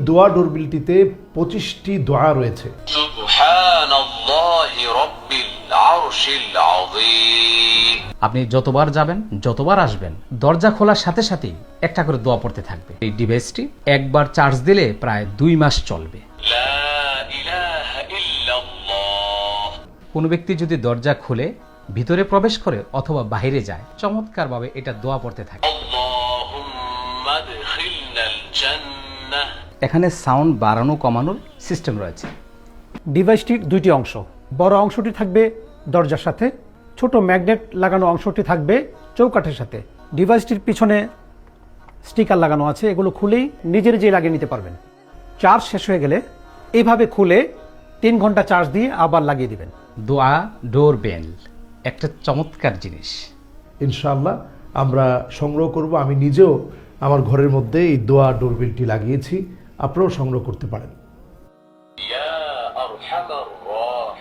দোয়া ডোরবেলটিতে 25টি দোয়া রয়েছে। সুবহানাল্লাহি রাব্বিল আরশিল আযীম। আপনি যতবার যাবেন, যতবার আসবেন, দরজা খোলার সাথে সাথেই একটা করে দোয়া পড়তে থাকবে। এই ডিভাইসটি একবার চার্জ দিলে প্রায় 2 মাস চলবে। লা ইলাহা ইল্লাল্লাহ। কোনো ব্যক্তি যদি দরজা খুলে ভিতরে প্রবেশ করে অথবা বাইরে যায়, চমৎকারভাবে এটা দোয়া পড়তে থাকে। আল্লাহুম্মা আদখিলনাল জান্নাহ। এখানে সাউন্ড বাড়ানো কমানোর সিস্টেম রয়েছে। ডিভাইসটির দুইটি অংশ, বড় অংশটি থাকবে দরজার সাথে, ছোট ম্যাগনেট লাগানো অংশটি থাকবে চৌকাঠের সাথে। ডিভাইসটির পিছনে স্টিকার লাগানো আছে, এগুলো খুলেই নিজের যে লাগিয়ে নিতে পারবেন। চার্জ শেষ হয়ে গেলে এইভাবে খুলে 3 ঘন্টা চার্জ দিয়ে আবার লাগিয়ে দিবেন। দোয়া ডোরবেল একটা চমৎকার জিনিস। ইনশাআল্লাহ আমরা সংগ্রহ করব। আমি নিজেও আমার ঘরের মধ্যে এই দোয়া ডোরবেলটি লাগিয়েছি, আপনারাও সংগ্রহ করতে পারেন। ইয়া আরহামার রাহিমিন।